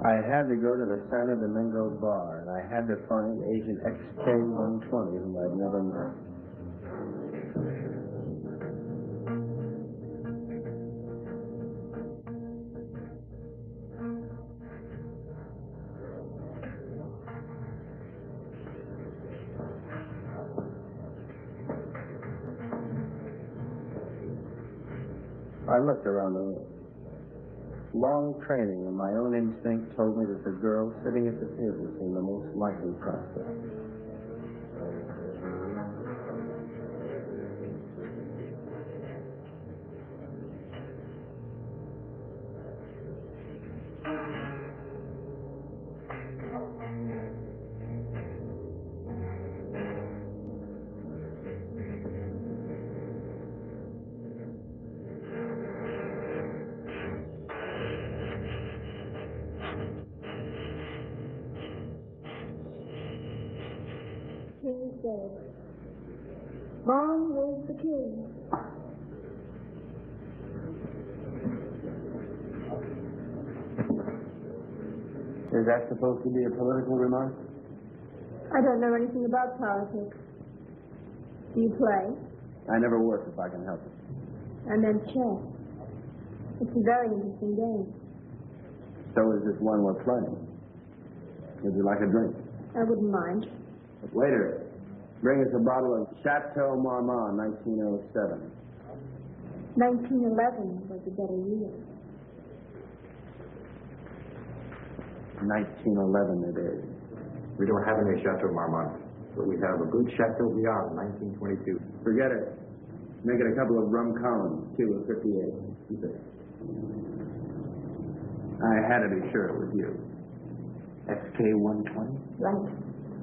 I had to go to the Santo Domingo bar, and I had to find Agent XK-120, whom I'd never met. I looked around the room. Long training and my own instinct told me that the girl sitting at the table seemed the most likely prospect. King said, "Long live the king." Is that supposed to be a political remark? I don't know anything about politics. Do you play? I never work if I can help it. I meant chess. It's a very interesting game. So is this one we're playing. Would you like a drink? I wouldn't mind. Waiter, bring us a bottle of Chateau Marmont, 1907. 1911 was a better year. 1911 it is. We don't have any Chateau Marmont, but we have a good Chateau Briard, 1922. Forget it. Make it a couple of rum columns, Cuba 58. Keep it. I had to be sure it was you. XK-120? Right.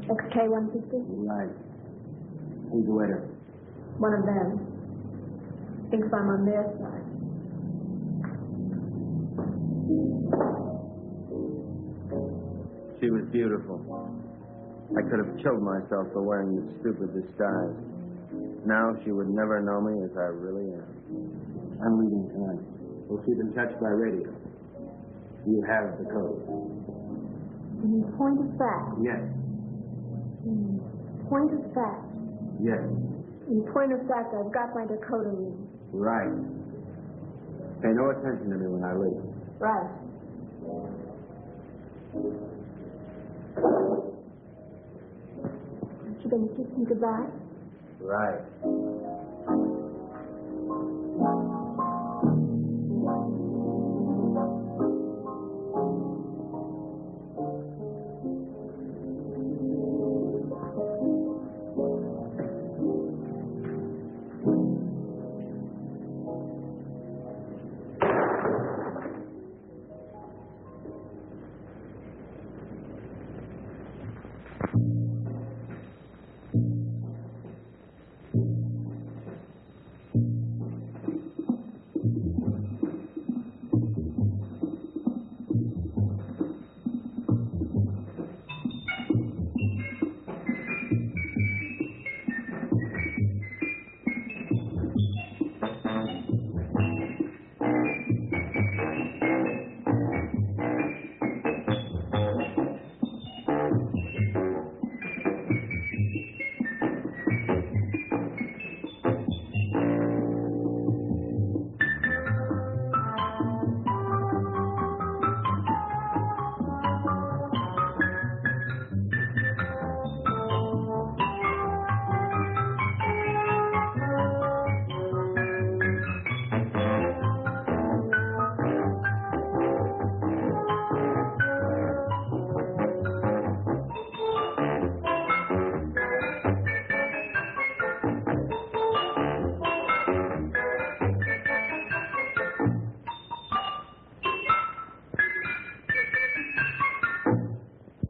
XK-150? Right. Who's the waiter? One of them. Thinks I'm on their side. She was beautiful. I could have killed myself for wearing this stupid disguise. Now she would never know me as I really am. I'm leaving tonight. We'll keep in touch by radio. You have the code. In point of fact. Yes. In point of fact. Yes. In point of fact, I've got my decoder ring. Right. Pay no attention to me when I leave. Right. Aren't you going to kiss me goodbye? Right.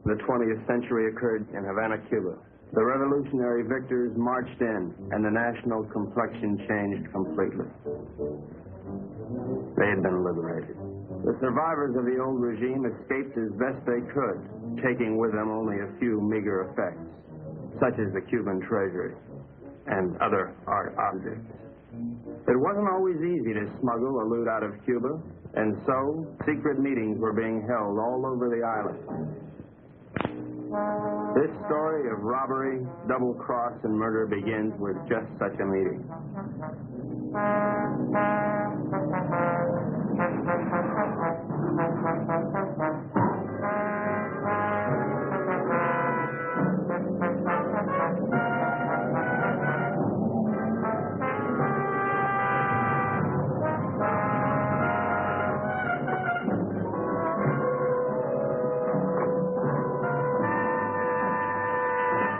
The 20th century occurred in Havana, Cuba. The revolutionary victors marched in, and the national complexion changed completely. They had been liberated. The survivors of the old regime escaped as best they could, taking with them only a few meager effects, such as the Cuban treasury and other art objects. It wasn't always easy to smuggle the loot out of Cuba, and so secret meetings were being held all over the island. This story of robbery, double-cross, and murder begins with just such a meeting.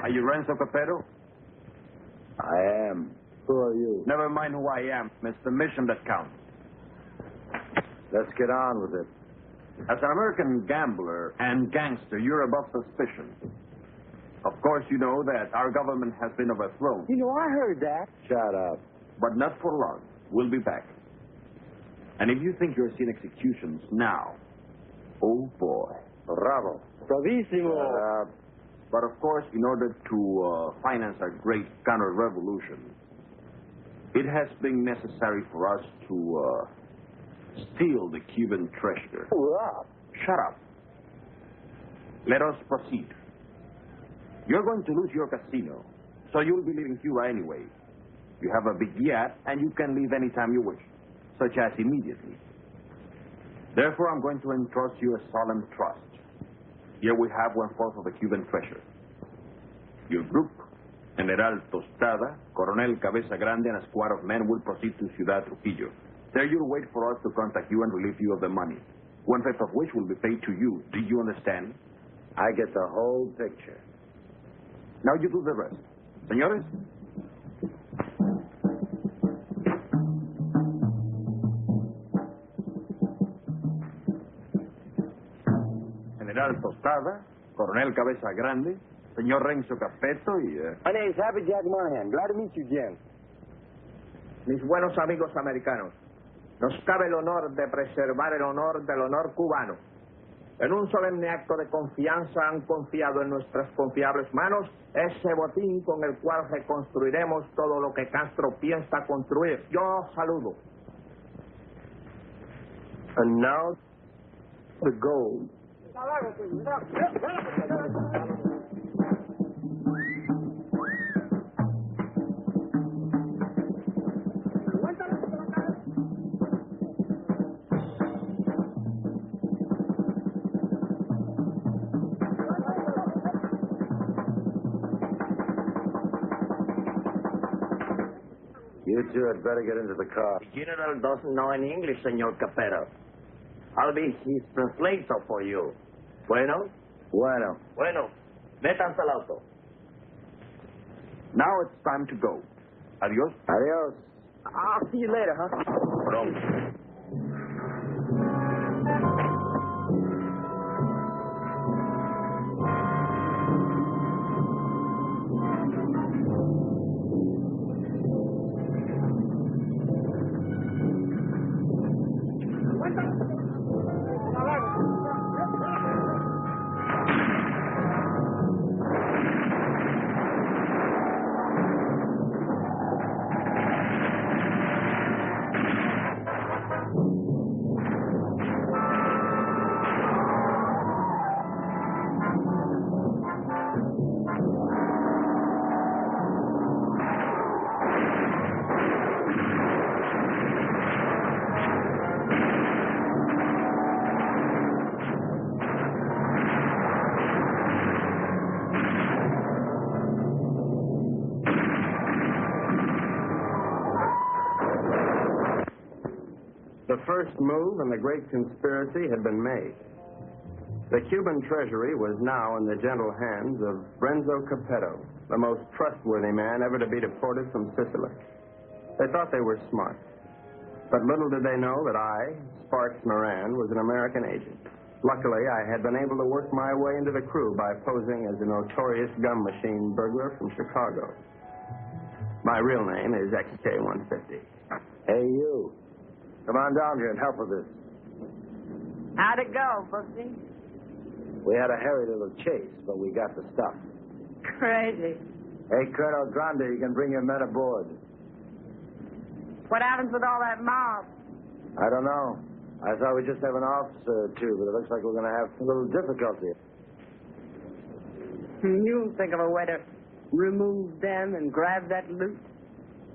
Are you Renzo Capetto? I am. Who are you? Never mind who I am. It's the mission that counts. Let's get on with it. As an American gambler and gangster, you're above suspicion. Of course, you know that our government has been overthrown. You know, I heard that. Shut up. But not for long. We'll be back. And if you think you're seeing executions now, oh boy. Bravo. Bravissimo. But of course, in order to finance our great counter-revolution, it has been necessary for us to steal the Cuban treasure. Shut up. Let us proceed. You're going to lose your casino, so you'll be leaving Cuba anyway. You have a big yacht, and you can leave anytime you wish, such as immediately. Therefore, I'm going to entrust you a solemn trust. Here we have 1/4 of the Cuban treasure. Your group, General Tostada, Coronel Cabeza Grande, and a squad of men will proceed to Ciudad Trujillo. There you'll wait for us to contact you and relieve you of the money, 1/5 of which will be paid to you. Do you understand? I get the whole picture. Now you do the rest. Señores? General Tostada, Coronel Cabeza Grande, Señor Renzo Capetto y... My name's Happy Jack Monahan. Glad to meet you, Jim. Mis buenos amigos americanos, nos cabe el honor de preservar el honor del honor cubano. En un solemne acto de confianza han confiado en nuestras confiables manos ese botín con el cual reconstruiremos todo lo que Castro piensa construir. Yo saludo. And now, the gold. You two had better get into the car. The general doesn't know any English, Señor Capetto. I'll be his translator for you. Bueno? Bueno. Bueno. Métanse al auto. Now it's time to go. Adios. Adios. I'll see you later, huh? Pronto. The first move in the great conspiracy had been made. The Cuban treasury was now in the gentle hands of Renzo Capetto, the most trustworthy man ever to be deported from Sicily. They thought they were smart. But little did they know that I, Sparks Moran, was an American agent. Luckily, I had been able to work my way into the crew by posing as a notorious gum machine burglar from Chicago. My real name is XK150. Hey, you. Come on down here and help with this. How'd it go, Bugsy? We had a hairy little chase, but we got the stuff. Crazy. Hey, Colonel Grande, you can bring your men aboard. What happens with all that mob? I don't know. I thought we'd just have an officer or two, but it looks like we're going to have a little difficulty. You'll think of a way to remove them and grab that loot.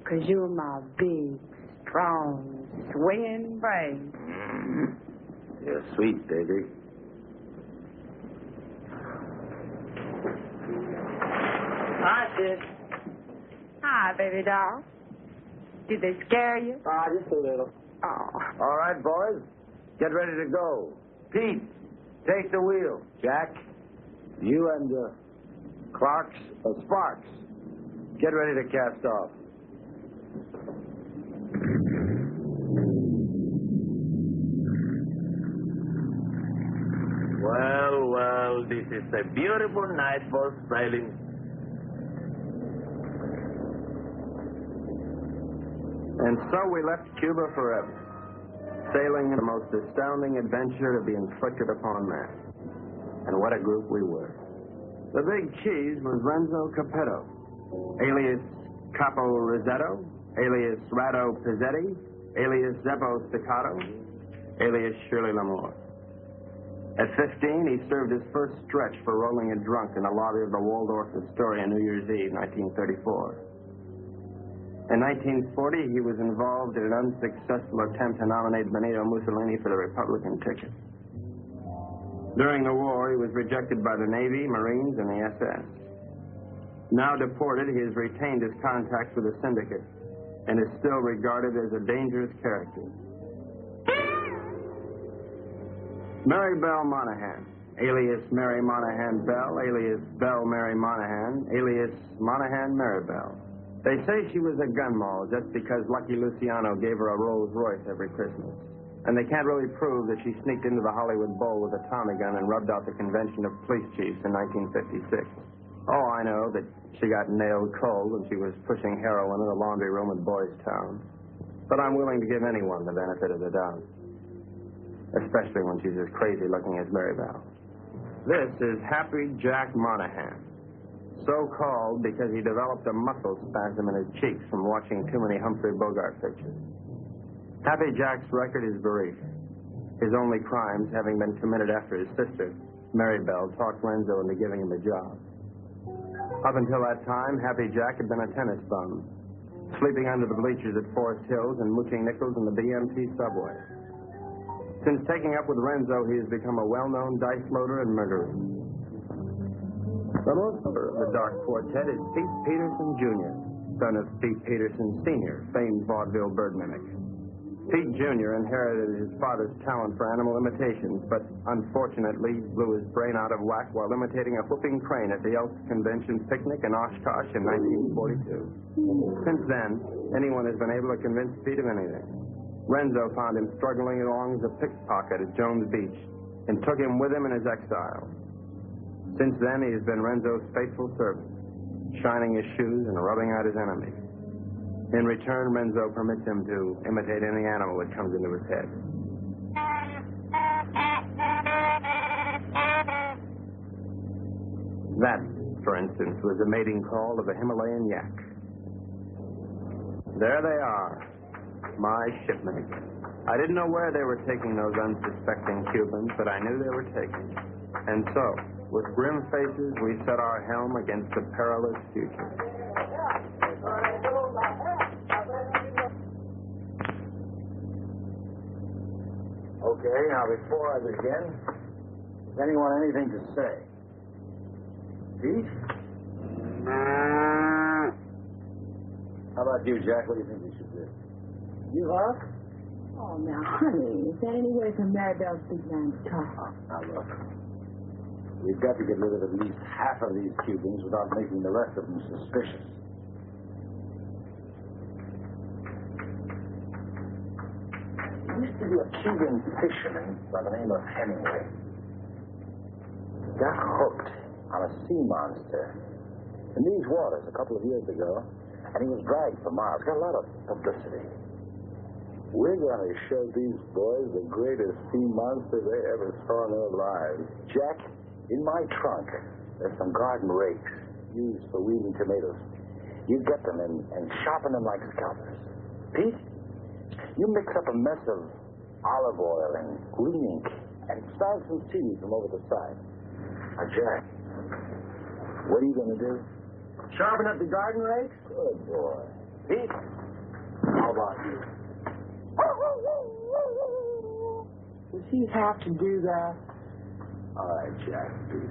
'Cause you're my big, strong, swinging brain. You're sweet, baby. Hi, sis. Hi, baby doll. Did they scare you? Just a little. Oh. All right, boys. Get ready to go. Pete, take the wheel. Jack, you and Sparks, get ready to cast off. Well, this is a beautiful night for sailing. And so we left Cuba forever, sailing in the most astounding adventure to be inflicted upon man. And what a group we were. The big cheese was Renzo Capetto, alias Capo Rosetto, alias Rado Pizzetti, alias Zeppo Staccato, alias Shirley Lamore. At 15, he served his first stretch for rolling a drunk in the lobby of the Waldorf Astoria New Year's Eve, 1934. In 1940, he was involved in an unsuccessful attempt to nominate Benito Mussolini for the Republican ticket. During the war, he was rejected by the Navy, Marines, and the SS. Now deported, he has retained his contacts with the syndicate and is still regarded as a dangerous character. Mary Bell Monahan, alias Mary Monahan Bell, alias Bell Mary Monahan, alias Monahan Mary Bell. They say she was a gun moll just because Lucky Luciano gave her a Rolls Royce every Christmas. And they can't really prove that she sneaked into the Hollywood Bowl with a Tommy gun and rubbed out the convention of police chiefs in 1956. Oh, I know that she got nailed cold when she was pushing heroin in a laundry room in Boys Town. But I'm willing to give anyone the benefit of the doubt. Especially when she's as crazy looking as Mary Bell. This is Happy Jack Monahan. So called because he developed a muscle spasm in his cheeks from watching too many Humphrey Bogart pictures. Happy Jack's record is brief, his only crimes having been committed after his sister, Mary Bell, talked Renzo into giving him a job. Up until that time, Happy Jack had been a tennis bum, sleeping under the bleachers at Forest Hills and mooching nickels in the BMT subway. Since taking up with Renzo, he has become a well-known dice loader and murderer. The most of the Dark Quartet is Pete Peterson, Jr., son of Pete Peterson, Sr., famed vaudeville bird mimic. Pete Jr. inherited his father's talent for animal imitations, but unfortunately blew his brain out of whack while imitating a whooping crane at the Elks Convention picnic in Oshkosh in 1942. Since then, anyone has been able to convince Pete of anything. Renzo found him struggling along as a pickpocket at Jones Beach and took him with him in his exile. Since then, he has been Renzo's faithful servant, shining his shoes and rubbing out his enemies. In return, Renzo permits him to imitate any animal that comes into his head. That, for instance, was the mating call of a Himalayan yak. There they are. My shipmates. I didn't know where they were taking those unsuspecting Cubans, but I knew they were taking. And so, with grim faces, we set our helm against the perilous future. Okay, now before I begin, does anyone have anything to say? Pete? How about you, Jack? What do you think we should do? You are? Oh, now, honey, is there any way for Maribel's big man to talk? Now, look. We've got to get rid of at least half of these Cubans without making the rest of them suspicious. There used to be a Cuban fisherman by the name of Hemingway. He got hooked on a sea monster in these waters a couple of years ago, and he was dragged for miles. Got a lot of publicity. We're going to show these boys the greatest sea monster they ever saw in their lives. Jack, in my trunk, there's some garden rakes used for weeding tomatoes. You get them and sharpen them like scalpers. Pete, You mix up a mess of olive oil and green ink and start some seeds from over the side. Now, Jack, what are you going to do? Sharpen up the garden rakes? Good boy. Pete, how about you? Does he have to do that? All right, Jack, do it.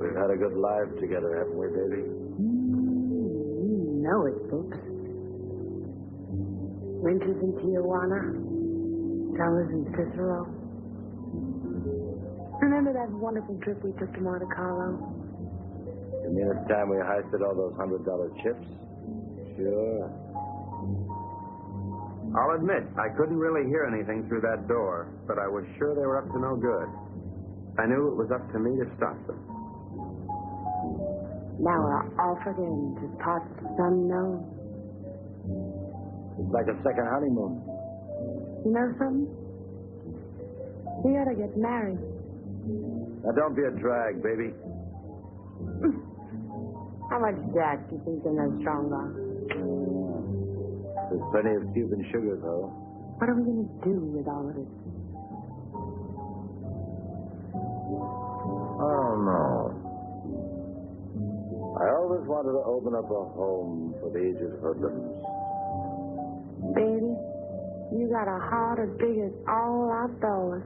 We've had a good life together, haven't we, baby? You know it, folks. Winters in Tijuana, summers in Cicero. Remember that wonderful trip we took to Monte Carlo? You mean it's time we heisted all those $100 chips? Sure. I'll admit, I couldn't really hear anything through that door, but I was sure they were up to no good. I knew it was up to me to stop them. Now we're all forgetting to parts unknown. It's like a second honeymoon. You know something? We ought to get married. Now, don't be a drag, baby. How much Jack do you think in those strong arms? There's plenty of Cuban sugar, though. What are we going to do with all of this? Oh, no. I always wanted to open up a home for the aged hoodlums. Baby, you got a heart as big as all outdoors.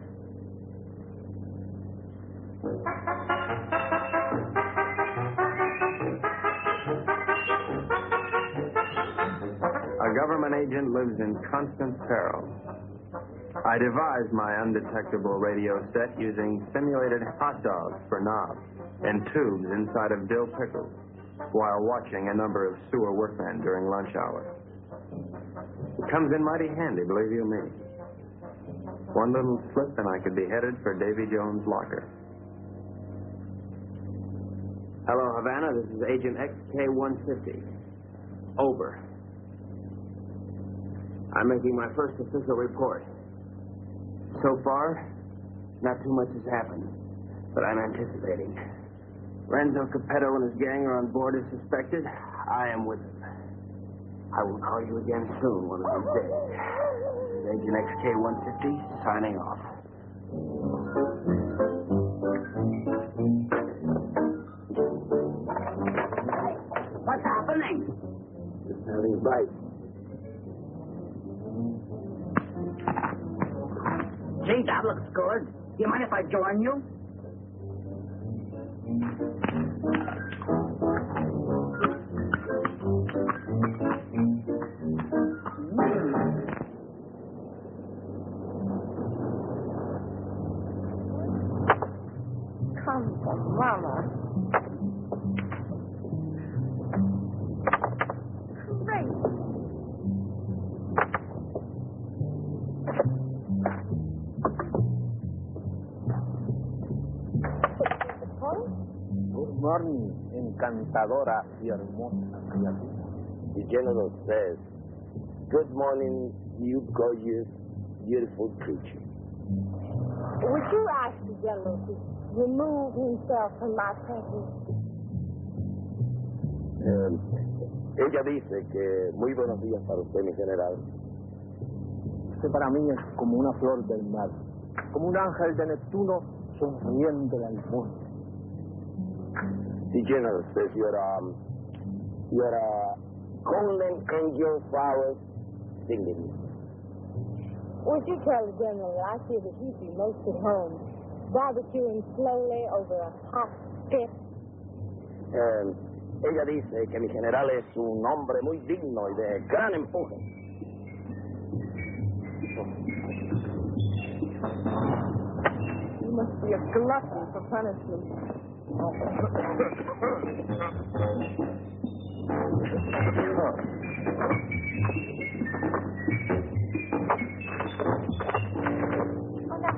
A government agent lives in constant peril. I devised my undetectable radio set using simulated hot dogs for knobs and tubes inside of dill pickles while watching a number of sewer workmen during lunch hour. It comes in mighty handy, believe you me. One little slip and I could be headed for Davy Jones' locker. Hello, Havana. This is Agent XK-150. Over. I'm making my first official report. So far, not too much has happened, but I'm anticipating. Renzo Capetto and his gang are on board as suspected. I am with them. I will call you again soon, one of these days. This is Agent XK-150 signing off. What's happening? Just having a bite. Gee, that looks good. Do you mind if I join you? Come on, Mama. Great. Good morning, encantadora y hermosa criatura. The general says, good morning, you gorgeous, beautiful creature. Would you ask the general to remove himself from my presence? Ella dice que muy buenos días para usted, mi general. Usted para mí es como una flor del mar, como un ángel de Neptuno sonriendo al mundo. The general says you're a golden angel flowers singing. Would you tell the general that I feel that he'd be most at home, barbecuing slowly over a hot spit? Ella dice que mi general es un hombre muy digno y de gran empuje. You must be a glutton for punishment. Now,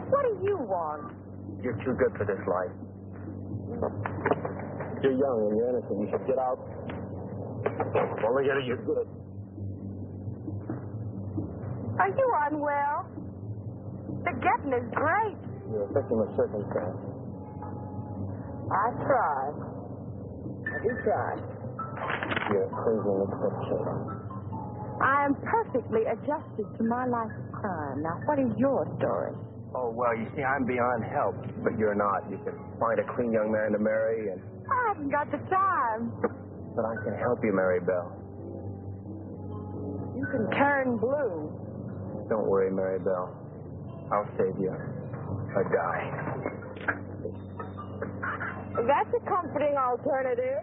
what do you want? You're too good for this life. You're young and you're innocent. You should get out. Well, look at it, you're good. Are you unwell? The getting is great. You're a victim of circumstance. I tried. I do try. You're crazy in the picture. I am perfectly adjusted to my life of crime. Now, what is your story? Oh, well, you see, I'm beyond help, but you're not. You can find a clean young man to marry, and... I haven't got the time. But I can help you, Mary Bell. You can turn blue. Don't worry, Mary Bell. I'll save you a guy. That's a comforting alternative.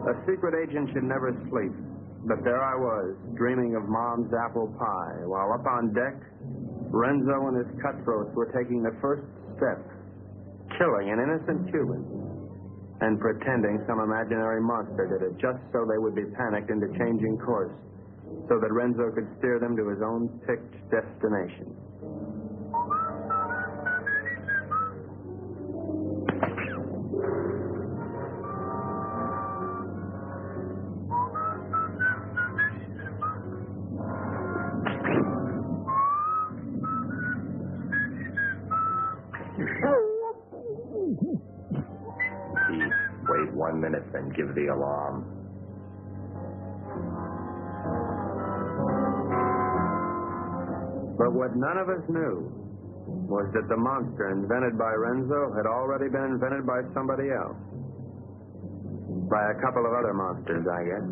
A secret agent should never sleep. But there I was, dreaming of Mom's apple pie, while up on deck, Renzo and his cutthroats were taking the first step, killing an innocent Cuban, and pretending some imaginary monster did it just so they would be panicked into changing course, so that Renzo could steer them to his own picked destination. Wait 1 minute, then give the alarm. But what none of us knew was that the monster invented by Renzo had already been invented by somebody else. By a couple of other monsters, I guess.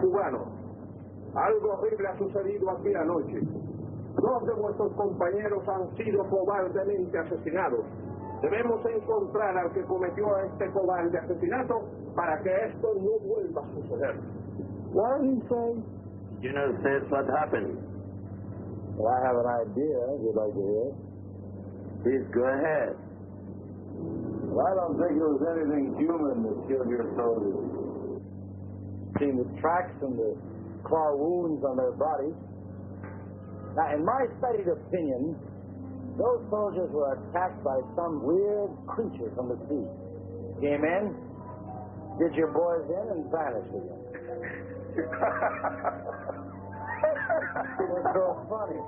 Cubanos, algo horrible ha sucedido aquí anoche. 2 de vuestros compañeros han sido cobardemente asesinados. Debemos encontrar al que cometió este cobarde asesinato para que esto no vuelva a suceder. What did he say? You know, says what happened. Well, I have an idea, if you'd like to hear it. Please go ahead. Well, I don't think it was anything human that killed your soldiers. Seen the tracks and the claw wounds on their bodies. Now, in my studied opinion, those soldiers were attacked by some weird creature from the sea. Came in, did your boys in, and vanished again. It's so funny.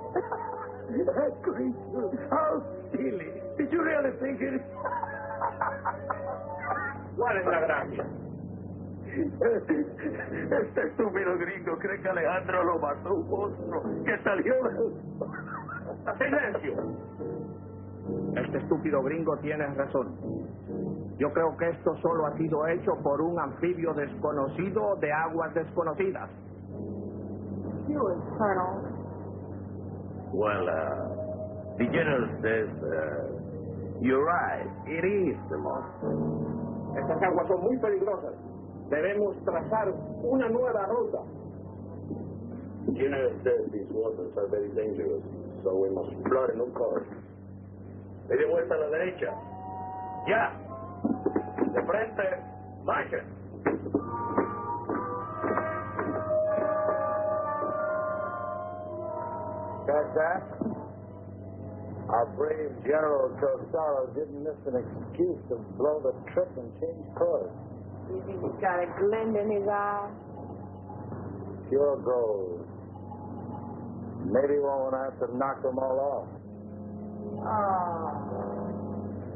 That creature, how silly. Did you really think it? ¿Cuál es la gracia? Este estúpido gringo cree que Alejandro lo mató un monstruo que salió de... ¡Silencio! Este estúpido gringo tiene razón. Yo creo que esto solo ha sido hecho por un anfibio desconocido de aguas desconocidas. You Colonel. Well, the general says, you're right. It is the monster. Estas aguas son muy peligrosas. Debemos trazar una nueva ruta. The general says these waters are very dangerous, so we must plot a new course. Le de vuelta a la derecha. ¡Ya! De frente, marcha. Got that? Our brave General Costello didn't miss an excuse to blow the trip and change course. You think he's got a glint in his eye? Pure gold. Maybe we won't have to knock them all off. Oh.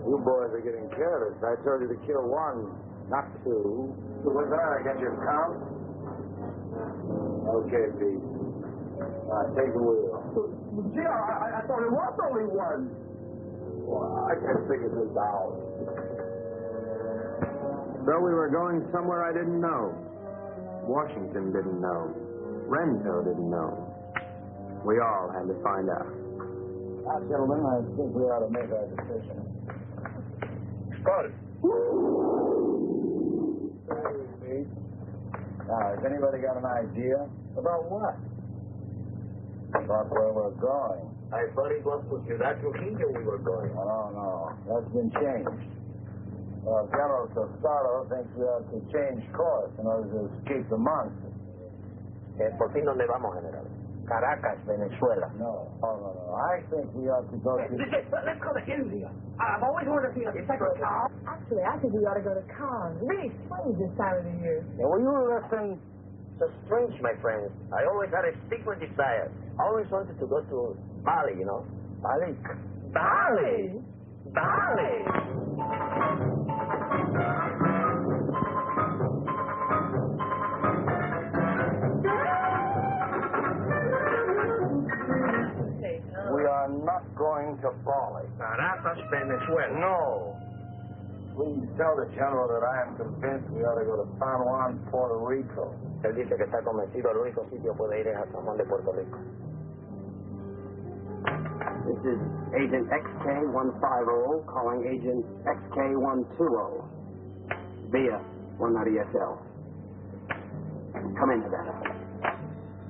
You boys are getting careless. I told you to kill one, not two. So what's that? I got your count? Okay, Pete. Take the wheel. Gee, I thought it was only one. Well, I can't figure this out. So we were going somewhere I didn't know. Washington didn't know. Renzo didn't know. We all had to find out. Now, gentlemen, I think we ought to make our decision. Start. Now, has anybody got an idea? About what? About where we're going. I thought it was to Ciudad Trujillo we were going. Oh, no. That's been changed. General Tostado thinks we ought to change course in order to escape the monster. ¿Por fin dónde vamos, General? Caracas, Venezuela. No. I think we ought to go to... Let's go to India. I've always wanted to see a secretary. Actually, I think we ought to go to Cannes. Really strange this time of the year. Will you listen? So strange, my friend. I always had a secret desire. I always wanted to go to Bali, you know. Bali? Bali? Bali! We are not going to Bali. Caracas, Venezuela. No. Please tell the General that I am convinced we ought to go to San Juan, Puerto Rico. Él dice que está convencido, el único sitio puede ir es a San Juan de Puerto Rico. This is Agent XK150 calling Agent XK120 via 190SL. Come in, Havana.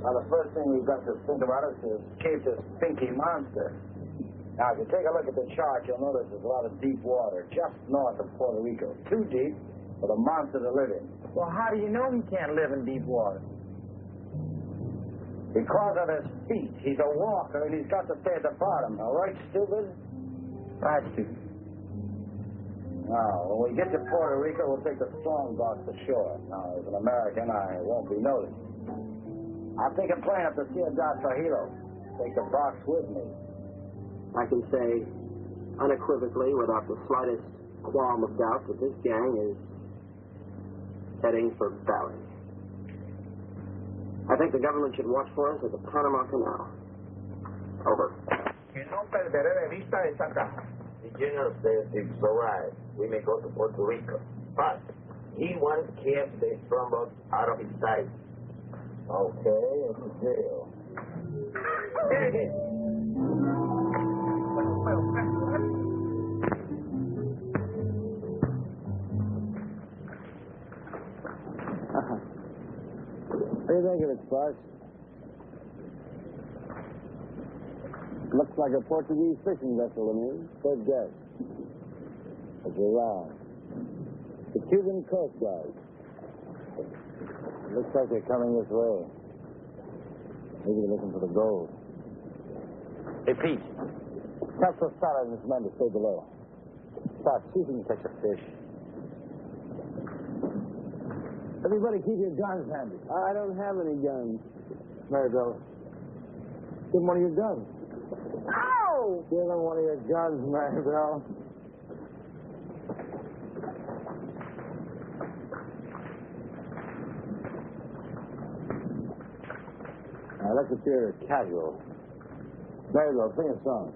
Now, the first thing we've got to think about is to escape this stinky monster. Now, if you take a look at the chart, you'll notice there's a lot of deep water just north of Puerto Rico. Too deep for the monster to live in. Well, how do you know he can't live in deep water? Because of his feet. He's a walker, and he's got to stay at the bottom. All right, stupid? Right, stupid. Now, when we get to Puerto Rico, we'll take the strong box ashore. Now, as an American, I won't be noticed. I'm thinking plane up to Ciudad Trujillo. Take the box with me. I can say unequivocally, without the slightest qualm of doubt, that this gang is heading for Bali. I think the government should watch for us at the Panama Canal. Over. Que no perderé de vista esa casa. The general says it's all right. We may go to Puerto Rico. But he wants to keep the strongbox out of his sight. Okay, it's a deal. Here it is. What do you think of it, Sparks? Looks like a Portuguese fishing vessel to me. Good guess. It's around. The Cuban Coast Guard. Looks like they're coming this way. Maybe they're looking for the gold. Hey, Pete. Tell Tostada and his men to stay below. Sparks, see if you can catch a fish. Everybody keep your guns handy. I don't have any guns. Maribel, give him one of your guns. Ow! Give him one of your guns, Maribel. Now, let's appear casual. Maribel, sing a song.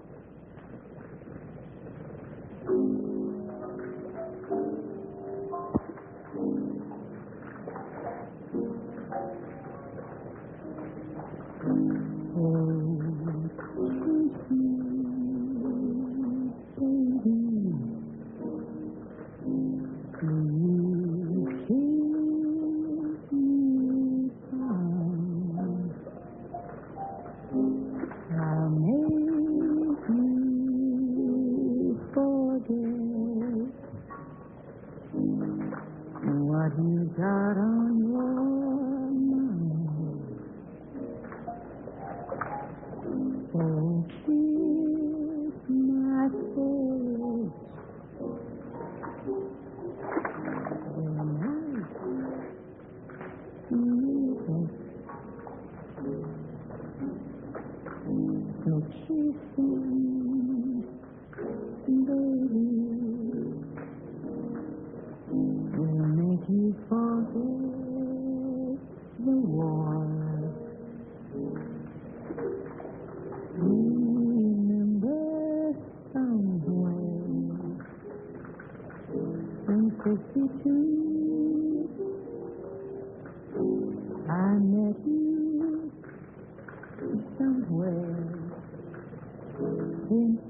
Somewhere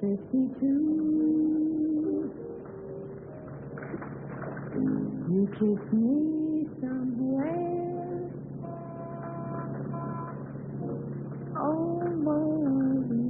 52. You kiss me somewhere over the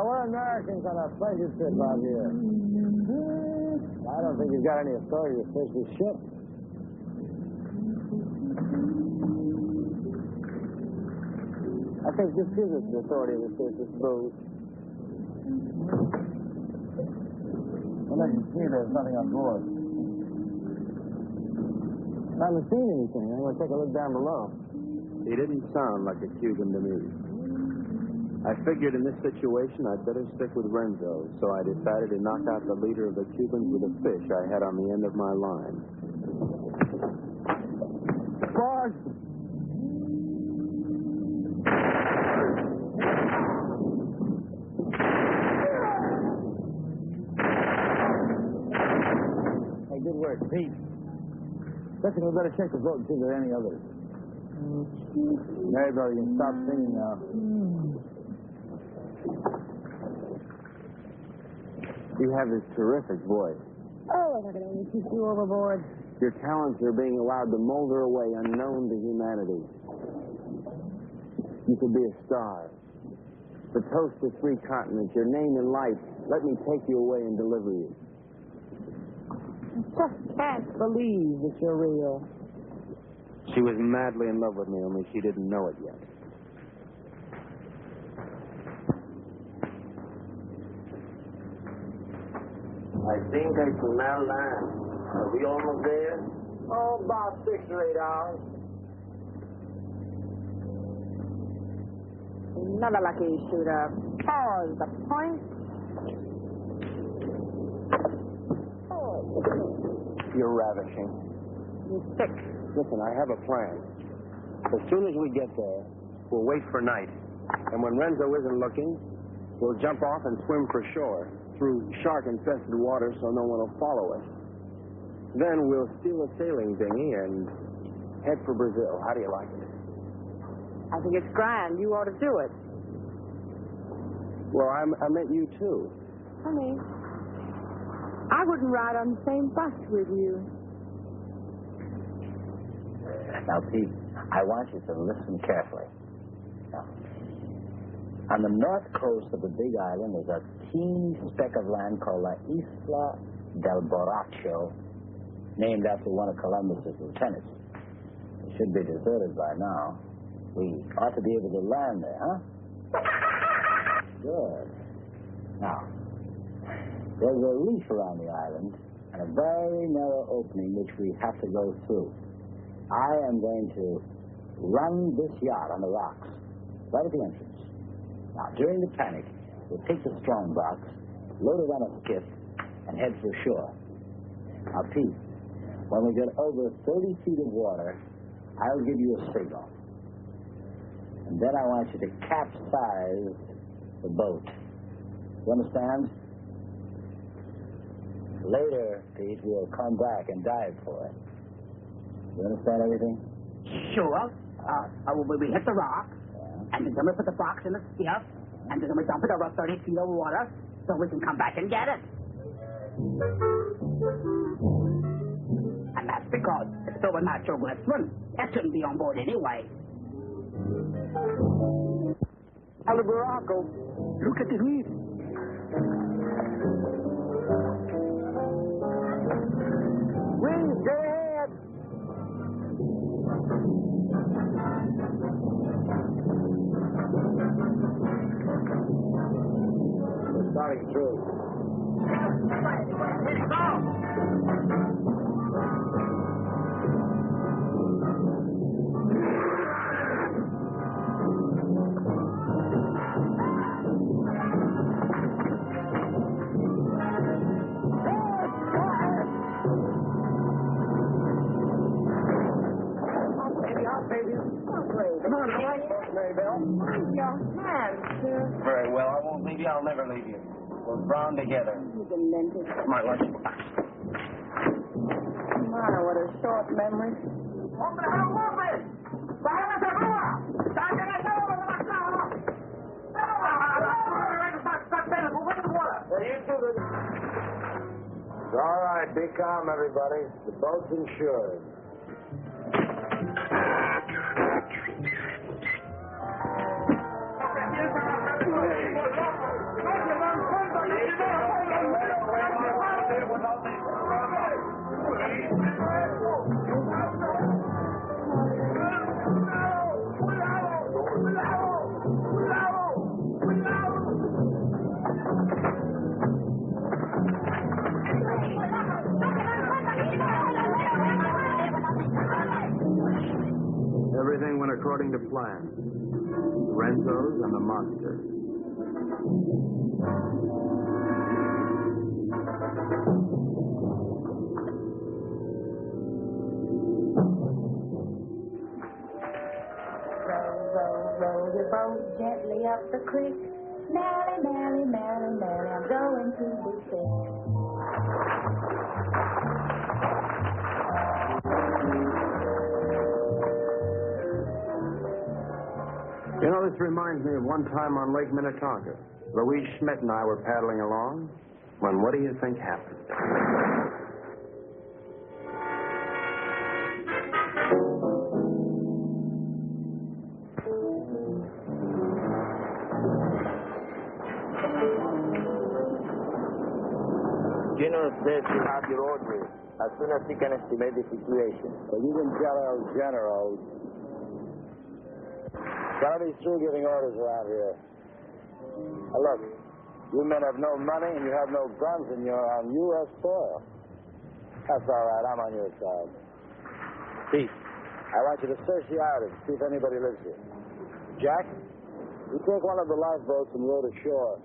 We're Americans on a pleasure trip out here. I don't think you've got any authority to fish this ship. I think this gives us the authority to fish this boat. Well, as you see, there's nothing on board. I haven't seen anything. I'm going to take a look down below. He didn't sound like a Cuban to me. I figured in this situation I'd better stick with Renzo, so I decided to knock out the leader of the Cubans with a fish I had on the end of my line. Boss! Hey, good work, Pete. Listen, we better check the boat and see if there are any others. Mary, brother, you can stop singing now. You have this terrific voice. Oh, I'm not going to only keep you overboard. Your talents are being allowed to molder away unknown to humanity. You could be a star. The toast of 3 continents, your name in life. Let me take you away and deliver you. I just can't believe that you're real. She was madly in love with me, only she didn't know it yet. I think I smell land. Are we almost there? Oh, about 6 or 8 hours. Another lucky shooter. Pause the point. You're ravishing. You're sick. Listen, I have a plan. As soon as we get there, we'll wait for night. And when Renzo isn't looking, we'll jump off and swim for shore through shark-infested water so no one will follow us. Then we'll steal a sailing dinghy and head for Brazil. How do you like it? I think it's grand. You ought to do it. Well, I meant you, too. Honey, I wouldn't ride on the same bus with you. Now, Pete, I want you to listen carefully. Now, on the north coast of the Big Island is a teeny speck of land called La Isla del Borracho, named after one of Columbus's lieutenants. It should be deserted by now. We ought to be able to land there, huh? Good. Now, there's a reef around the island and a very narrow opening which we have to go through. I am going to run this yacht on the rocks, right at the entrance. Now, during the panic, we'll take the strong box, load it on a skiff, and head for shore. Now, Pete, when we get over 30 feet of water, I'll give you a signal. And then I want you to capsize the boat. You understand? Later, Pete, we'll come back and dive for it. You understand everything? Sure. We hit the rock, and then we put the box in the skiff, and then we dump it over 30 feet of water so we can come back and get it. And that's because it's still a natural western. That shouldn't be on board anyway. Alabaraco, Look at the reef. Wings, go ahead. We're starting through. Very well. I won't leave you. I'll never leave you. We're bound together. My lunch. My, what a short memory. It's all right. Be calm, everybody. The boat's insured. Everything went according to plan. Renzo's and the monster. Row your boat gently up the creek. Merrily, merrily, merrily, merrily, I'm going to be sick. You know, this reminds me of one time on Lake Minnetonka. Louise Schmidt and I were paddling along when what do you think happened? General says you have your orders as soon as he can estimate the situation. Well, you can tell El General. Somebody's through giving orders around here. Now, look, you men have no money and you have no guns and you're on U.S. soil. That's all right. I'm on your side. Pete, I want you to search the island, see if anybody lives here. Jack, you take one of the lifeboats and row to shore.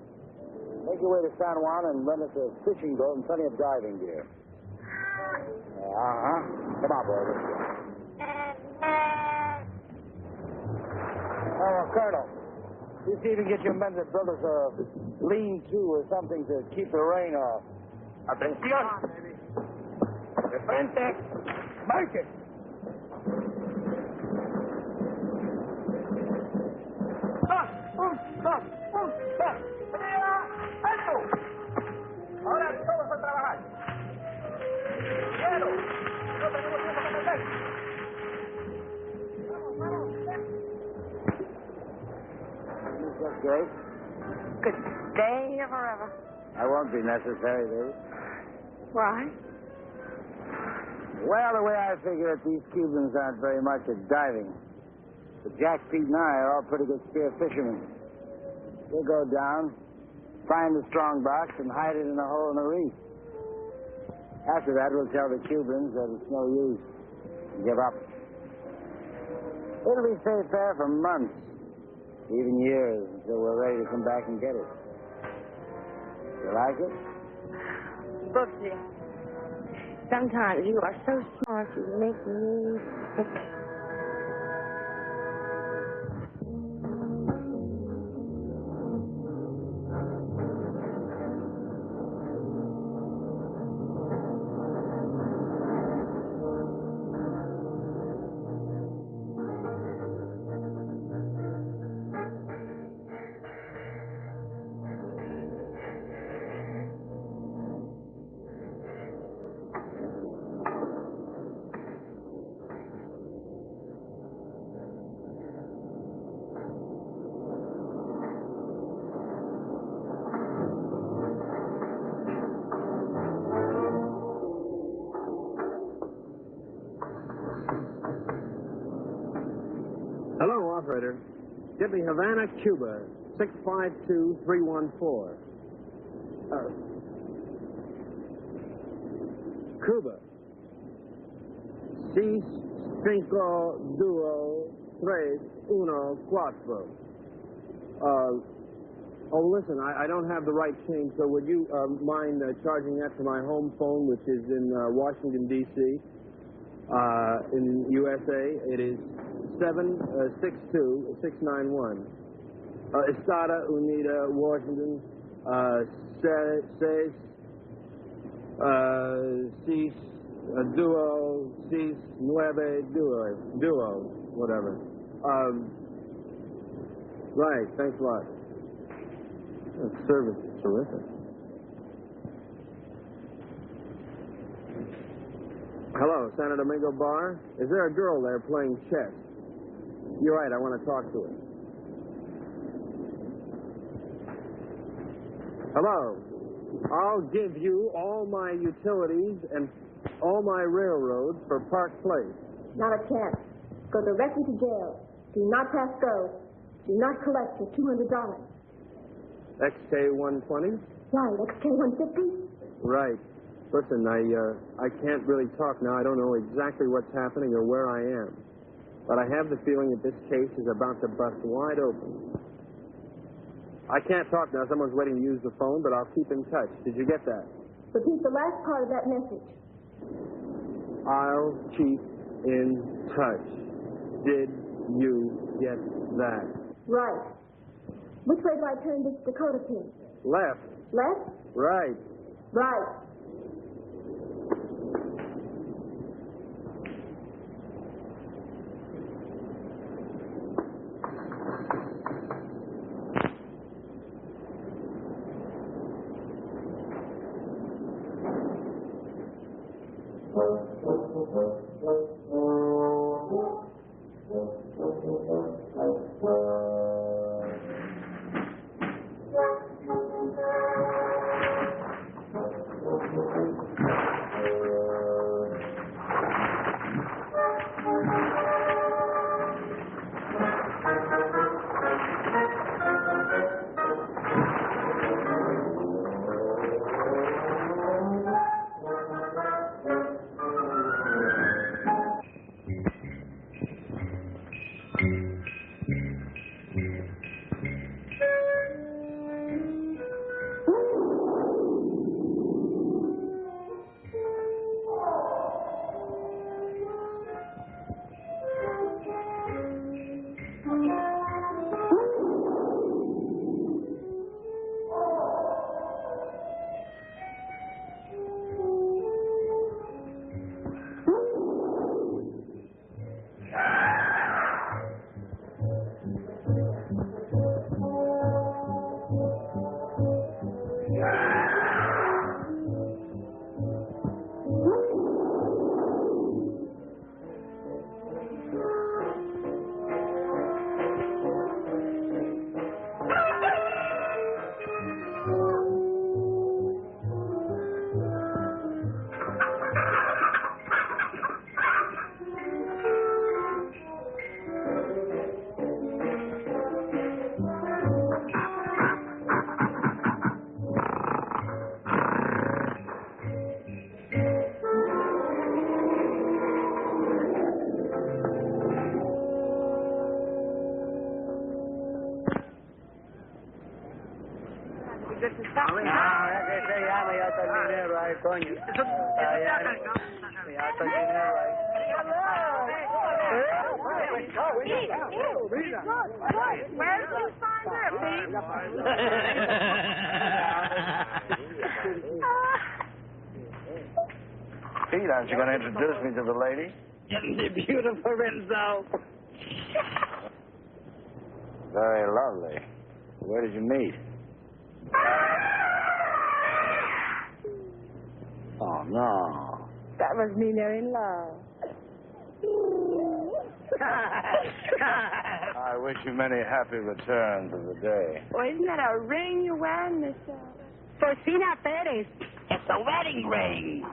Make your way to San Juan and rent us a fishing boat and plenty of diving gear. Uh-huh. Come on, boy. Let's go. Oh, Colonel, you see if you can get your men to build us a lean-to or something to keep the rain off. Atención. De frente. Marche. Ahora todos a trabajar. Quiero. No tenemos tiempo para perder. That's great. Good day forever. That won't be necessary, baby. Why? Well, the way I figure it, these Cubans aren't very much at diving. But Jack, Pete, and I are all pretty good spear fishermen. We'll go down, find the strong box, and hide it in a hole in the reef. After that, we'll tell the Cubans that it's no use. Give up. It'll be safe there for months, even years, until we're ready to come back and get it. You like it? books here. Sometimes you are so smart, you make me sick. Hello, operator. Get me Havana, Cuba, 652314. Cuba. 6, 5, 2, 3, 1, 4. Listen, I don't have the right change, so would you mind charging that to my home phone, which is in Washington, D.C., in USA? It is 762-691. Estada Unida, Washington, 6, 9, whatever. Right, thanks a lot. That service is terrific. Hello, Santo Domingo Bar. Is there a girl there playing chess? You're right, I want to talk to her. Hello. I'll give you all my utilities and all my railroads for Park Place. Not a chance. Go directly to jail. Do not pass go. Do not collect your $200. XK-120? Right, XK-150? Right. Listen, I can't really talk now. I don't know exactly what's happening or where I am. But I have the feeling that this case is about to bust wide open. I can't talk now. Someone's waiting to use the phone, but I'll keep in touch. Did you get that? Repeat the last part of that message. I'll keep in touch. Did you get that? Right. Which way do I turn this Dakota pin? Left. Left? Right. Right. on you. Yeah, I thought you knew, right? Where did you find her, Pete? Pete, aren't you going to introduce me to the lady? The beautiful Renzo. Very lovely. Where did you meet? Oh, no. That must mean they're in love. I wish you many happy returns of the day. Well, isn't that a ring you're wearing, Miss? Porcina Perez. It's a wedding ring.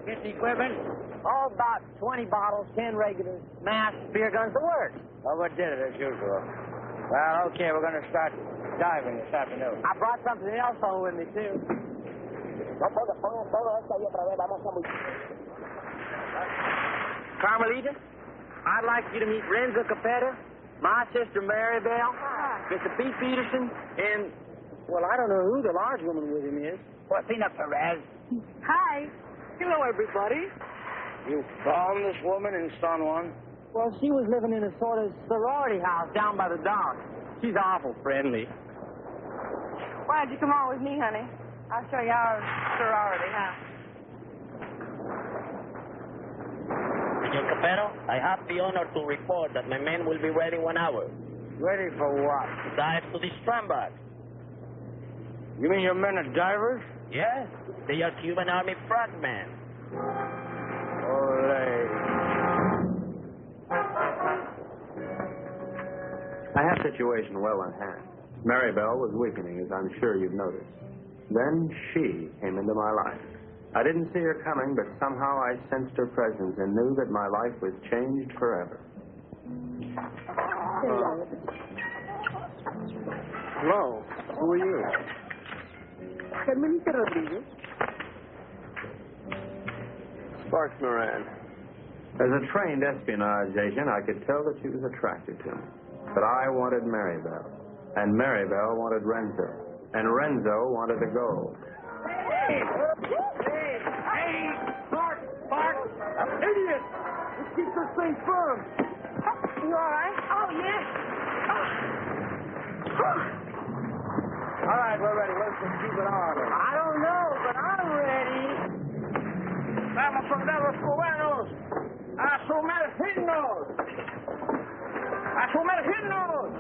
Get the equipment. All about 20 bottles, 10 regulars, mass, beer guns, the works. Oh, what did it as usual? Well, okay, we're going to start diving this afternoon. I brought something else home with me, too. Carmelita, I'd like you to meet Renzo Capetta, my sister Mary Bell, Mr. Pete Peterson, and, well, I don't know who the large woman with him is. Porcina Perez. Hi. Hello, everybody. You found this woman in San Juan? Well, she was living in a sort of sorority house down by the dock. She's awful friendly. Why don't you come on with me, honey? I'll show you our sorority house. Senor Capero, I have the honor to report that my men will be ready 1 hour. Ready for what? To dive to the strandbag. You mean your men are divers? Yes, they are Cuban Army frogmen. Ole. I had the situation well in hand. Maribel was weakening, as I'm sure you've noticed. Then she came into my life. I didn't see her coming, but somehow I sensed her presence and knew that my life was changed forever. Hello. Who are you? Carmelita Rodriguez. Sparks Moran. As a trained espionage agent, I could tell that she was attracted to me. But I wanted Maribel, and Maribel wanted Renzo, and Renzo wanted the gold. Hey, Bart, idiot! Let's keep this thing firm. You all right? Oh, yes. All right, we're ready. Let's just keep it on. I don't know, but I'm ready. Vamos, soldados cubanos, a sumergirnos. A sumergirnos.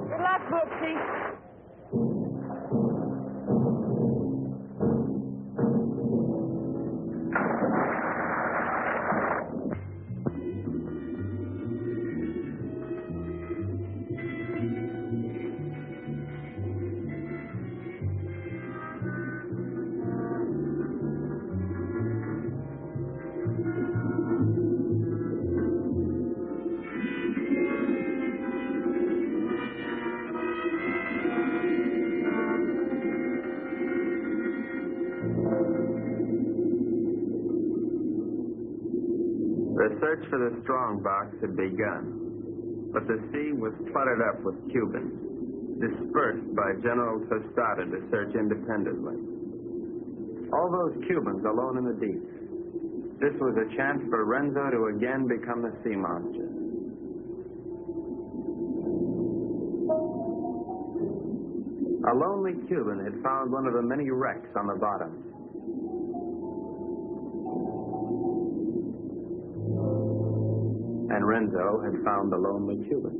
Good luck, Brooksy. The search for the strong box had begun, but the sea was cluttered up with Cubans, dispersed by General Tostada to search independently. All those Cubans alone in the deep. This was a chance for Renzo to again become the sea monster. A lonely Cuban had found one of the many wrecks on the bottom. And Renzo had found the lonely Cuban.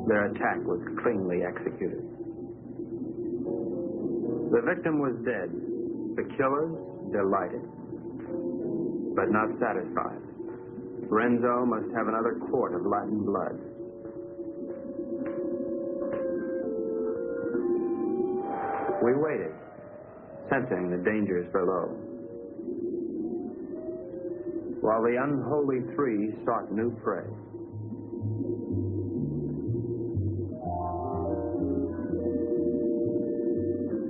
Their attack was cleanly executed. The victim was dead. The killers delighted, but not satisfied. Renzo must have another quart of Latin blood. We waited, sensing the dangers below, while the unholy three sought new prey.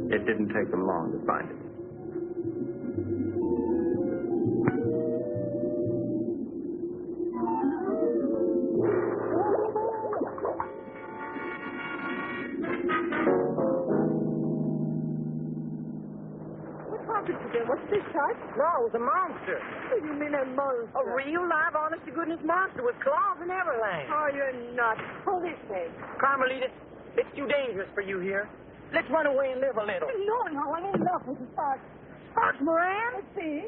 It didn't take them long to find it. What's this, Chuck? No, it was a monster. What do you mean a monster? A real, live, honest-to-goodness monster with claws and everything. Oh, you're nuts. Pull this thing. Carmelita, it's too dangerous for you here. Let's run away and live a little. No, I'm in love with the Spark. Sparks Moran? Let's see.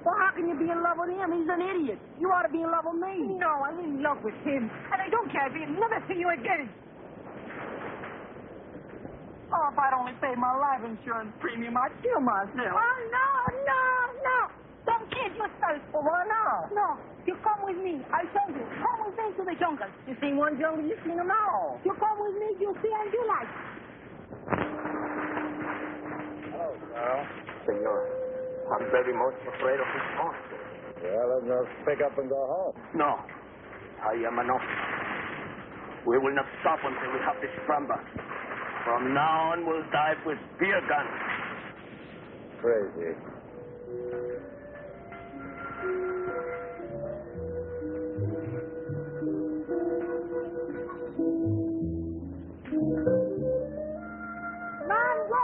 Well, how can you be in love with him? He's an idiot. You ought to be in love with me. No, I'm in love with him. And I don't care if he'll never see you again. Oh, if I'd only paid my life insurance premium, I'd kill myself. Oh, no. Don't kid yourself. Well, why not? No, you come with me. I told you. Come with me to the jungle. You seen one jungle, you seen them all. You come with me, you'll see and you like. Hello, Carl. Senor, I'm very much afraid of this monster. Well, let's just pick up and go home. No, I am enough. We will not stop until we have this scramble. From now on, we'll dive with beer guns. Crazy. Mango!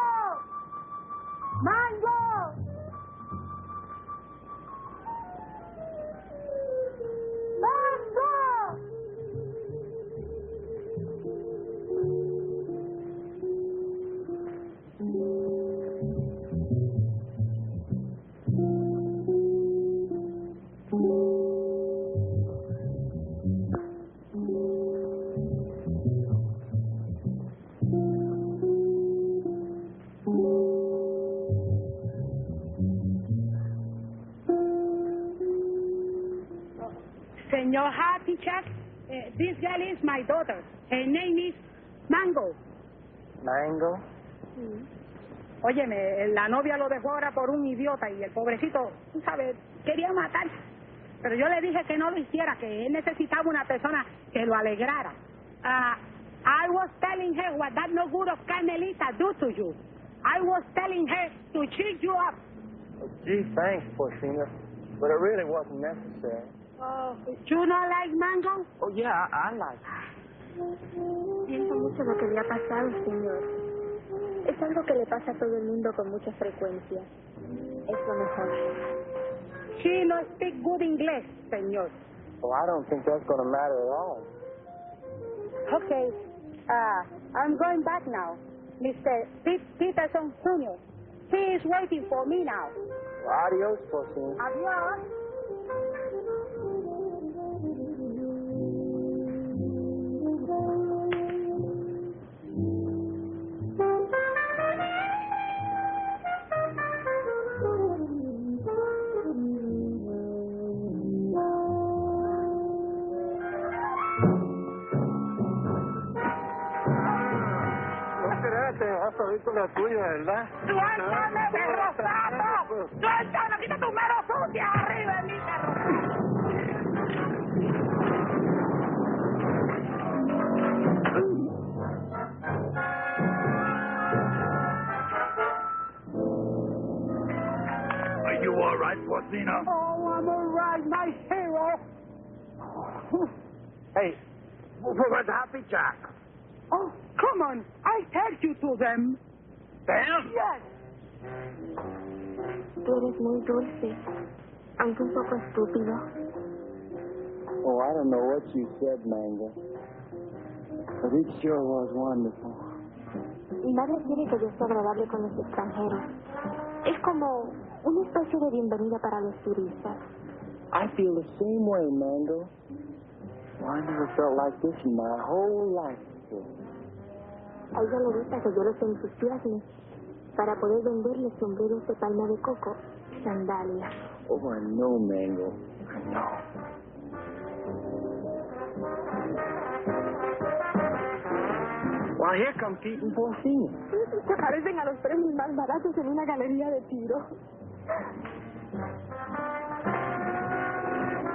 Senor Happy Chuck, this girl is my daughter. Her name is Mango. Mango? Óyeme, la novia lo dejó ahora por un idiota y el pobrecito, tú sabes, quería matar. Pero yo le dije que no lo hiciera, que él necesitaba una persona que lo alegrara. I was telling her what that no good of Carmelita do to you. I was telling her to cheer you up. Oh, gee, thanks, Porcina. But it really wasn't necessary. Oh, you not like Mango? Oh, yeah, I like it. Siento mucho lo que le ha pasado, señor. Es algo que le pasa a todo el mundo con mucha frecuencia. Es lo mejor. She no speak good English, señor. Well, I don't think that's going to matter at all. Okay, I'm going back now. Mr. Peterson Jr. He is waiting for me now. Well, adios, Porcina. Adios. Esa película tuya, ¿verdad? ¡Suéltame, perro sapo! ¡Suéltame! ¡Quita tu mero sucia arriba de mi perro! Are you all right, Porcina? Oh, I'm all right, my hero. Hey, where's Happy Jack? Oh, come on. I tell you to them. Them? Yes. Tú eres muy dulce, aunque un poco estúpido. Oh, I don't know what you said, Mango. But it sure was wonderful. Nadie quiere que yo sea agradable con los extranjeros. Es como una especie de bienvenida para los turistas. I feel the same way, Mango. Well, I never felt like this in my whole life. negocio. A ella le gusta que yo los entusiasme para poder venderle sombreros de palma de coco y sandalias. Oh, I know, Mango. I know. Well, here come Pete and Porcina. Se parecen a los premios más baratos en una galería de tiro.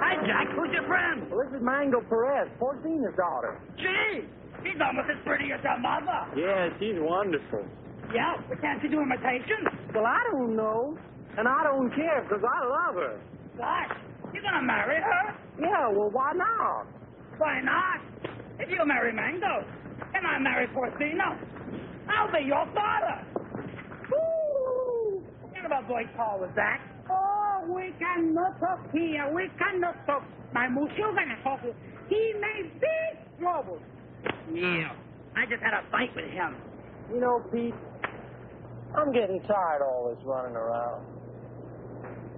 Hi, Jack. Who's your friend? Well, this is Mango Perez, Porcina's daughter. Gee, she's almost as pretty as her mother. Yeah, she's wonderful. Yeah, but can't she do imitations? Well, I don't know. And I don't care, because I love her. Gosh, you gonna marry her? Yeah, well, why not? Why not? If you marry Mango, and I marry Porcino, I'll be your father. Woo! And what boy call was that? Oh, we cannot talk here. We cannot talk. My Mushu gonna talk. He made big trouble. Yeah, I just had a fight with him. You know, Pete, I'm getting tired of all this running around.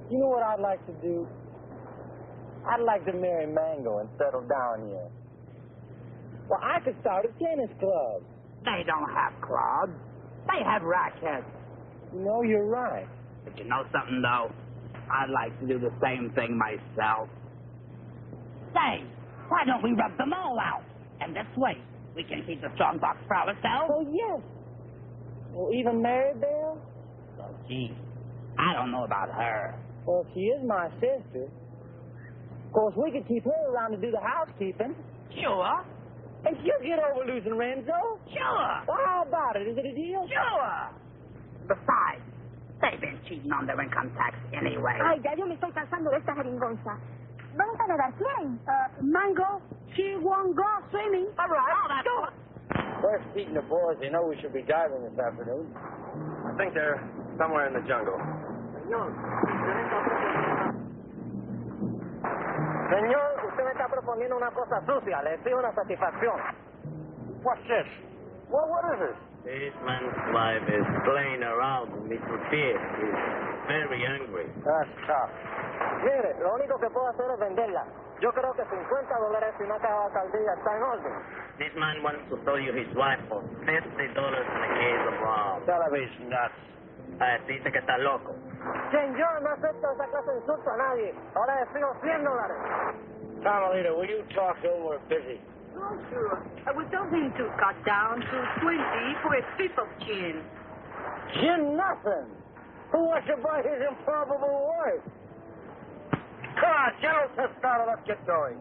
You know what I'd like to do? I'd like to marry Mango and settle down here. Well, I could start a tennis club. They don't have clubs. They have rackets. You know, you're right. But you know something, though? I'd like to do the same thing myself. Say, why don't we rub them all out? And this way, we can keep the strong box for ourselves. Oh, yes. Well, even Maribel? Oh, gee, I don't know about her. Well, she is my sister. Of course, we could keep her around to do the housekeeping. Sure. And she'll get over losing Renzo. Sure. Well, how about it? Is it a deal? Sure. Besides, they've been cheating on their income tax anyway. Ay, ya yo me estoy cansando de esta jeringonza. ¿Dónde están las 100? Mango, she won't go swimming. All right. Oh, that's Sure. Where's Pete and the boys? They know we should be diving this afternoon. I think they're somewhere in the jungle. Señor, usted me está proponiendo una cosa sucia. Le exijo una satisfacción. What's this? Well, what is this? This man's life is playing around with Mr. Pete. He's very angry. That's tough. Mire, lo único que puedo hacer es venderla. Yo creo que $50 y una caja de alcaldía está en orden. This man wants to sell you his wife for $50 in a case of rum. Television nuts. Dice que está loco. Señor, no acepto esa clase de insulto a nadie. Ahora le exijo $100. Carmelita, will you talk to him? We're busy. Oh, sure. We told him to cut down to 20 for a fifth of gin. Gin nothing. Who wants to buy his improbable wife? Come on, General Testado, let's get going.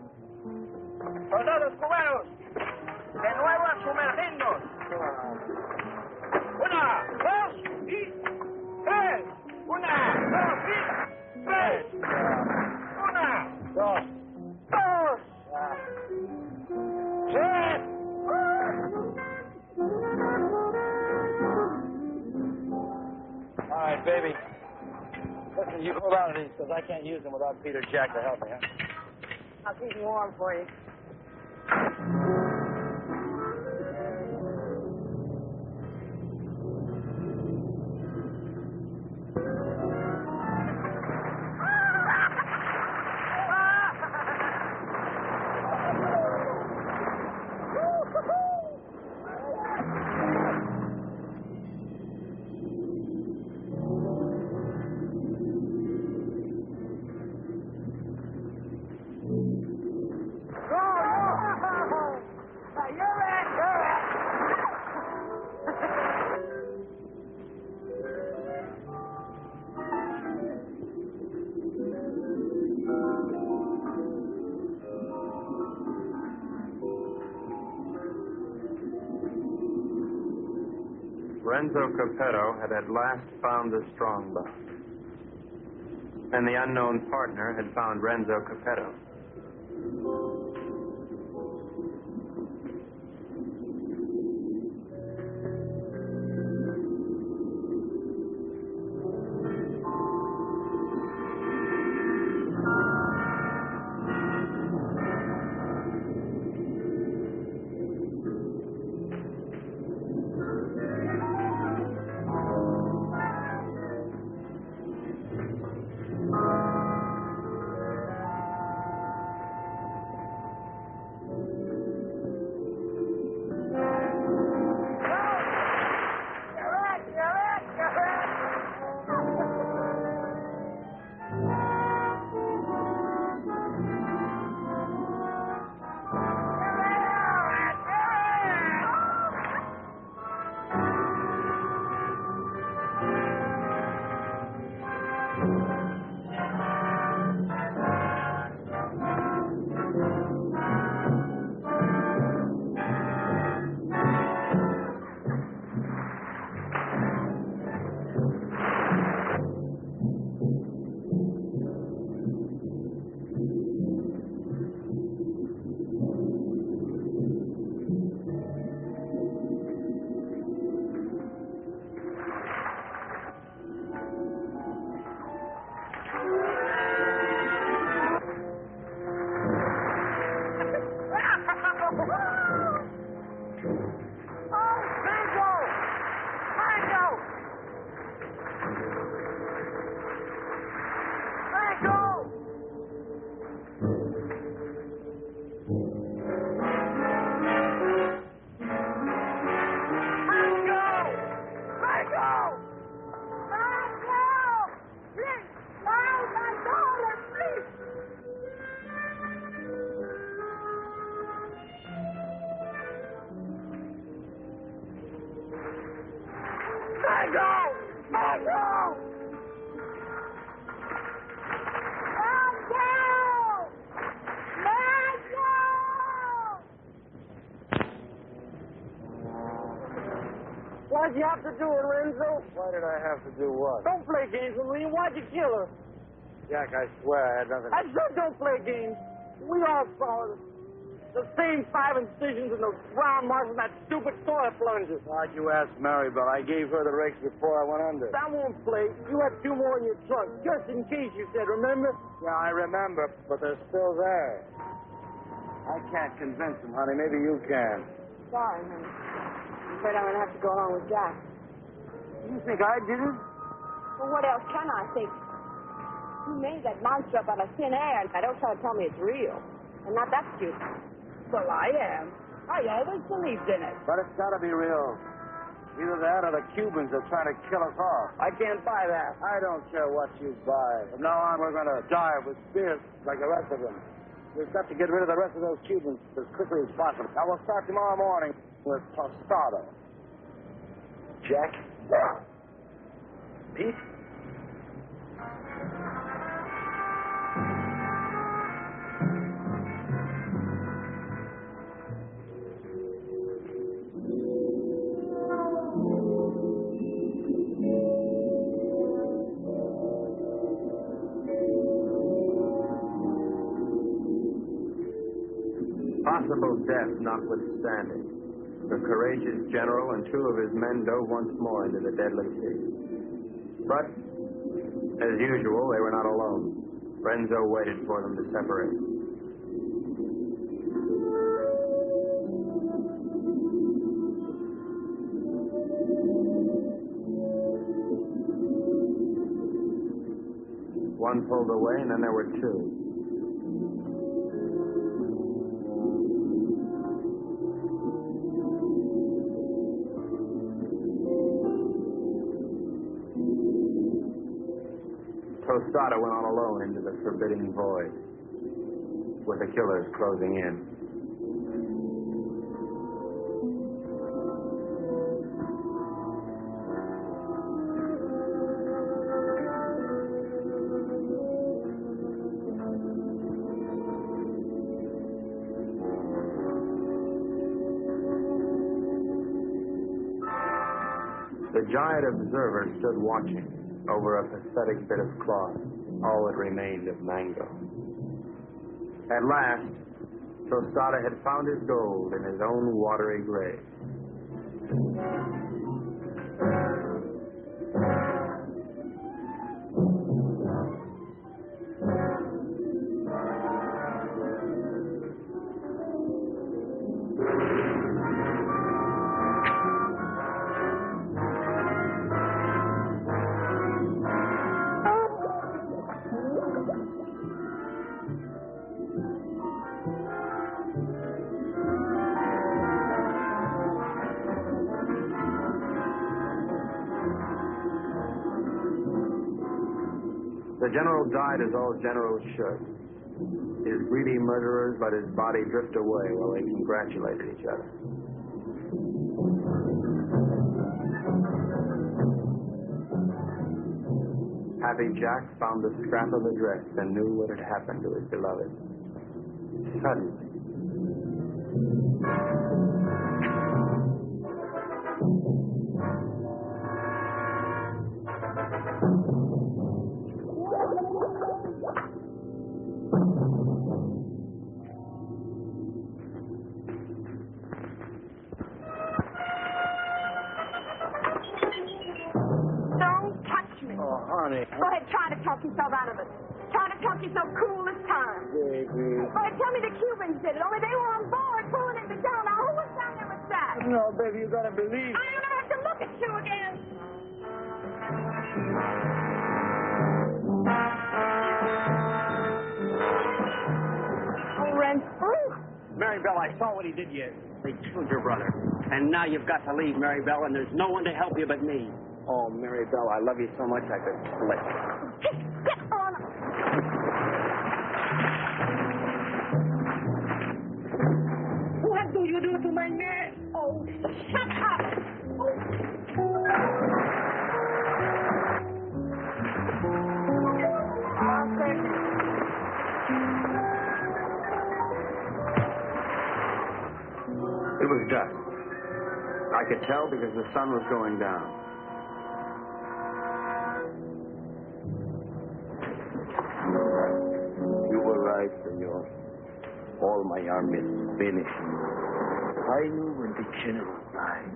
Soldados cubanos, de nuevo a sumergirnos. Una, dos y tres. Una, dos y tres. Una, dos, dos. Tres. All right, baby. Listen, you hold on to these because I can't use them without Peter Jack to help me, huh? I'll keep them warm for you. Renzo Capetto had at last found the strong box. And the unknown partner had found Renzo Capetto. Why'd you have to do it, Renzo? Why did I have to do what? Don't play games with me. Why'd you kill her? Jack, I swear I had nothing. I said don't play games. We all saw it. The same 5 incisions and those brown marks and that stupid toilet plunger. Why'd you ask Maribel? I gave her the rakes before I went under. That won't play. You had 2 more in your trunk, just in case, you said, remember? Yeah, I remember, but they're still there. I can't convince them, honey. Maybe you can. Sorry, honey. I'm afraid I'm going to have to go along with Jack. You think I did it? Well, what else can I think? You made that monster up out of thin air, and I don't try to tell me it's real. And not that stupid. Well, I am. I always believed in it. But it's got to be real. Either that or the Cubans are trying to kill us off. I can't buy that. I don't care what you buy. From now on, we're going to dive with spears like the rest of them. We've got to get rid of the rest of those Cubans as quickly as possible. Now, we'll start tomorrow morning with tostada. Jack? Pete? Possible death notwithstanding, the courageous general and 2 of his men dove once more into the deadly sea. But, as usual, they were not alone. Renzo waited for them to separate. One pulled away, and then there were 2. Tostada went on alone into the forbidding void, with the killers closing in. The giant observer stood watching over a pathetic bit of cloth, all that remained of Mango. At last, Tostada had found his gold in his own watery grave. The general died as all generals should. His greedy murderers let his body drift away while they congratulated each other. Happy Jack found the scrap of address and knew what had happened to his beloved. Suddenly, Go ahead, try to talk yourself out of it. Try to talk yourself cool this time. Baby. Go ahead, tell me the Cubans did it. Only they were on board pulling it down. Now, who was down there with that? No, baby, you gotta believe. I'm gonna have to look at you again. Oh, Renzo. Maribel, I saw what he did here. They killed your brother. And now you've got to leave, Maribel, and there's no one to help you but me. oh, Maribel, I love you so much I could split. Get on. What do you do to my man? Oh, shut up. It was dusk. I could tell because the sun was going down. You were right, senor. All my army is finished. I knew when the general died.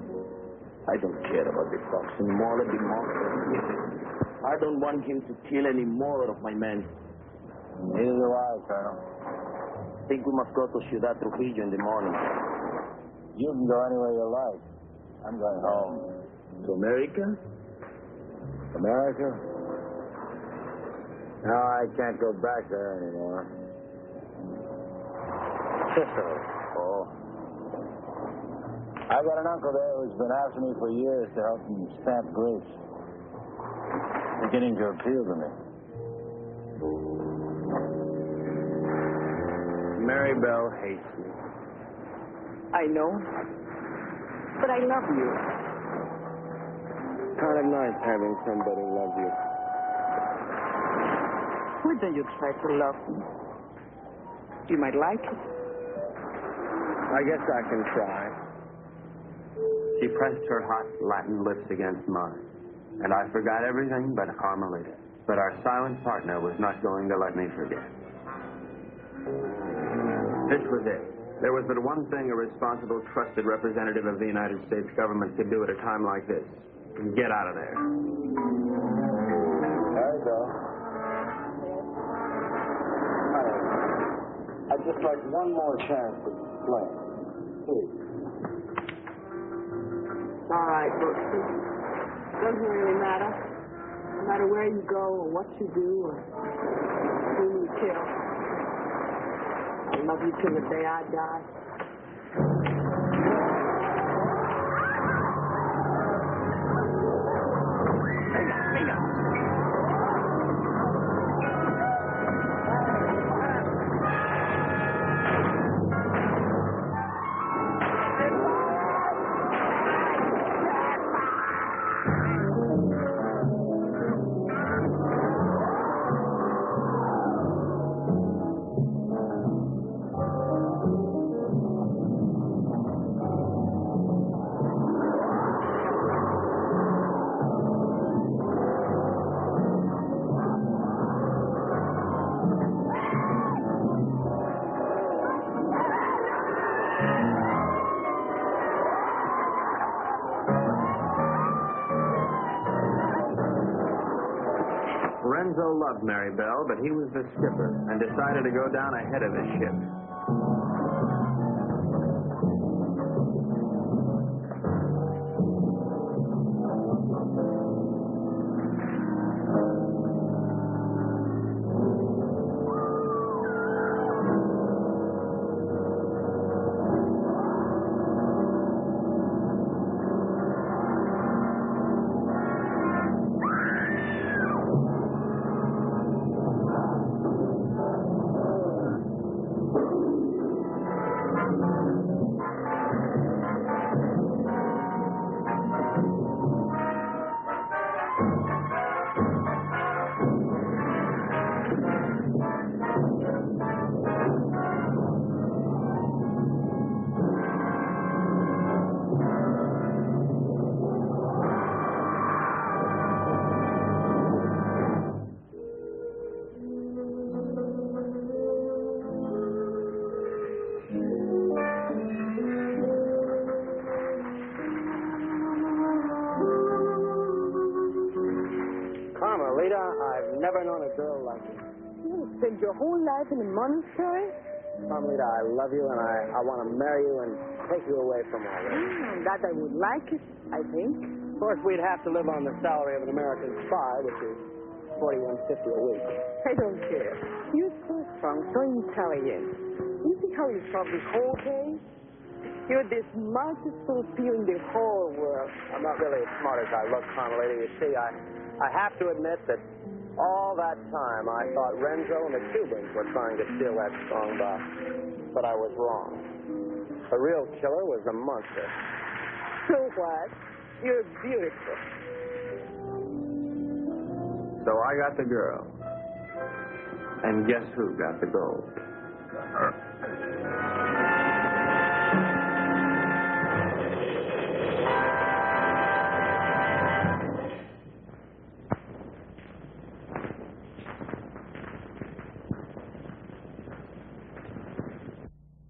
I don't care about the fox anymore. Let the monster. I don't want him to kill any more of my men. Neither do I, Colonel. I think we must go to Ciudad Trujillo in the morning. You can go anywhere you like. I'm going home. To America? America? No, I can't go back there anymore. Sicily. Oh. I've got an uncle there who's been after me for years to help him stamp grapes. Beginning to appeal to me. Mary Bell hates me. I know. But I love you. Kind of nice having somebody love you. Why don't you try to love me? You might like it. I guess I can try. She pressed her hot Latin lips against mine, and I forgot everything but Carmelita. But our silent partner was not going to let me forget. This was it. There was but one thing a responsible, trusted representative of the United States government could do at a time like this. Get out of there. There you go. I'd just like one more chance to explain. Please. All right, Brooksy. Doesn't really matter. No matter where you go or what you do or who you kill. I love you till the day I die. Renzo loved Mary Bell, but he was the skipper and decided to go down ahead of his ship. Carmelita, I've never known a girl like you. You spent your whole life in a monastery? Carmelita, I love you, and I want to marry you and take you away from all this. That I would like it, I think. Of course, we'd have to live on the salary of an American spy, which is $41.50 a week. I don't care. You're so strong, so intelligent. You see how you solve this whole case? You're the smartest filly in the whole world. I'm not really as smart as I look, Carmelita. You see, I have to admit that all that time I thought Renzo and the Cubans were trying to steal that strong box. But I was wrong. The real killer was the monster. So what? You're beautiful. So I got the girl. And guess who got the gold?